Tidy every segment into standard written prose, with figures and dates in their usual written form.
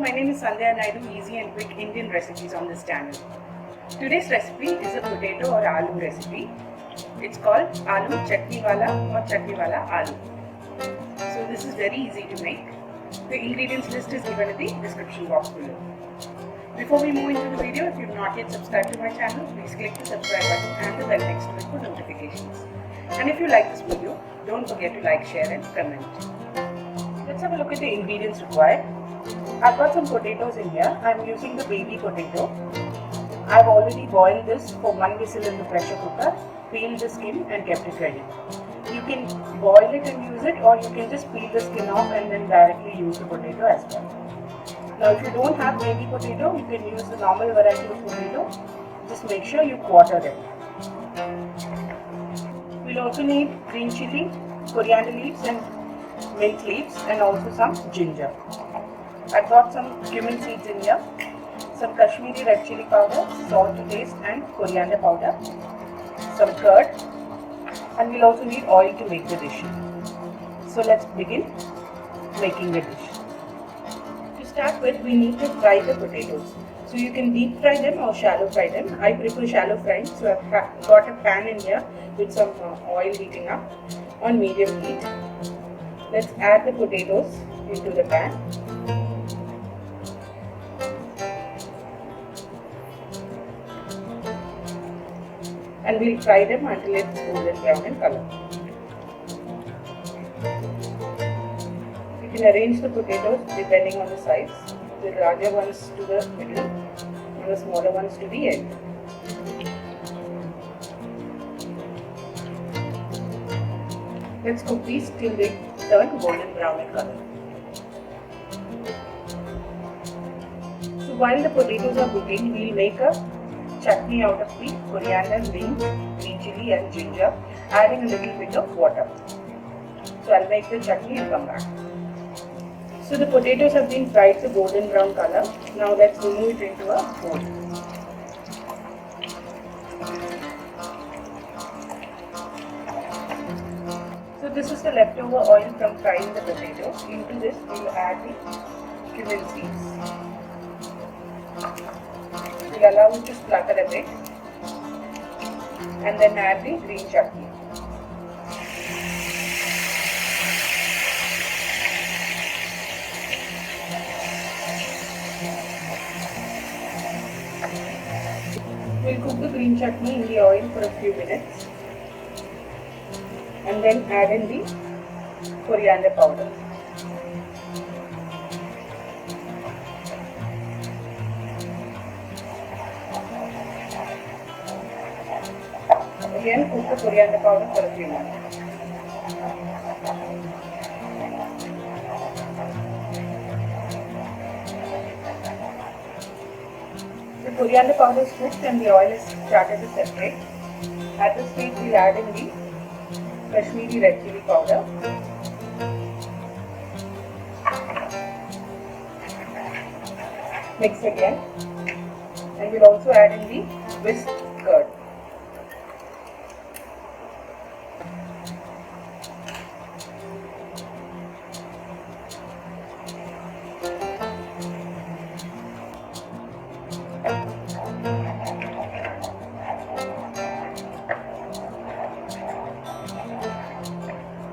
my name is Sandhya and I do easy and quick Indian recipes on this channel. Today's recipe is a potato or aloo recipe. It's called Aloo Chutney wala or Chutney wala aloo. So this is very easy to make. The ingredients list is given in the description box below. Before we move into the video, if you have not yet subscribed to my channel, please click the subscribe button and the bell next to it for notifications. And if you like this video, don't forget to like, share and comment. Let's have a look at the ingredients required. I've got some potatoes in here. I'm using the baby potato. I've already boiled this for 1 whistle in the pressure cooker, peeled the skin and kept it ready. You can boil it and use it, or you can just peel the skin off and then directly use the potato as well. Now if you don't have baby potato, you can use the normal variety of potato. Just make sure you quarter them. We'll also need green chilli, coriander leaves and mint leaves, and also some ginger. I've got some cumin seeds in here, some Kashmiri red chilli powder, salt to taste and coriander powder, some curd, and we'll also need oil to make the dish. So let's begin making the dish. To start with, we need to fry the potatoes. So you can deep fry them or shallow fry them. I prefer shallow frying, so I've got a pan in here with some oil heating up on medium heat. Let's add the potatoes into the pan. And we'll fry them until it's golden brown in color. You can arrange the potatoes depending on the size. The larger ones to the middle and the smaller ones to the end. Let's cook these till they turn golden brown in color. So while the potatoes are cooking, we'll make a chutney out of the coriander, mint, green chilli and ginger, adding a little bit of water. So I'll make the chutney and come back. So the potatoes have been fried to golden brown color. Now let's remove it into a bowl. So this is the leftover oil from frying the potatoes. Into this we will add the cumin seeds. We'll allow it to splutter a bit and then add the green chutney. We'll cook the green chutney in the oil for a few minutes and then add in the coriander powder. Again, cook the coriander powder for a few minutes. The coriander powder is cooked and the oil is started to separate. At this stage, we'll add in the Kashmiri red chilli powder. Mix again, and we'll also add in the whisked curd.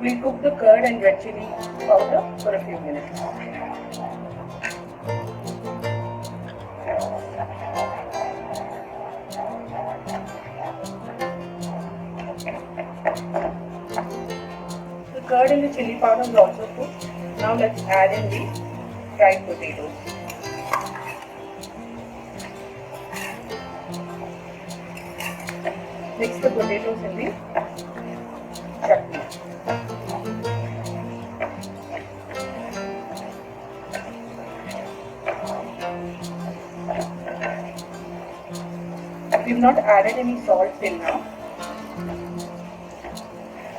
We'll cook the curd and red chilli powder for a few minutes. The curd and the chilli powder is also cooked. Now let's add in the fried potatoes. Mix the potatoes in the chutney. We've not added any salt till now,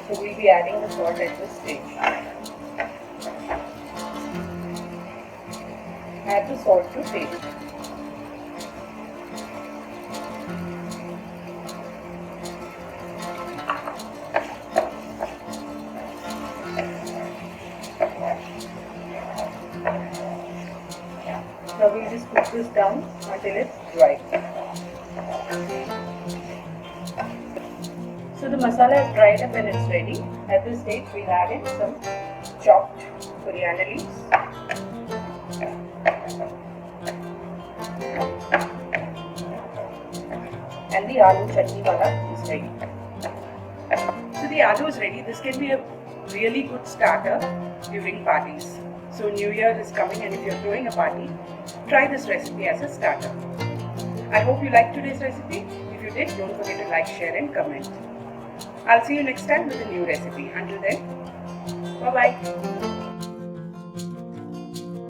so we'll be adding the salt at this stage. Add the salt to taste. Now we'll just cook this down until it's dry. So the masala is dried up and it's ready. At this stage we'll add in some chopped coriander leaves. And the aloo chutney wala is ready. So the aloo is ready. This can be a really good starter during parties. So New Year is coming, and if you're throwing a party, try this recipe as a starter. I hope you liked today's recipe. If you did, don't forget to like, share and comment. I'll see you next time with a new recipe. Until then, bye-bye.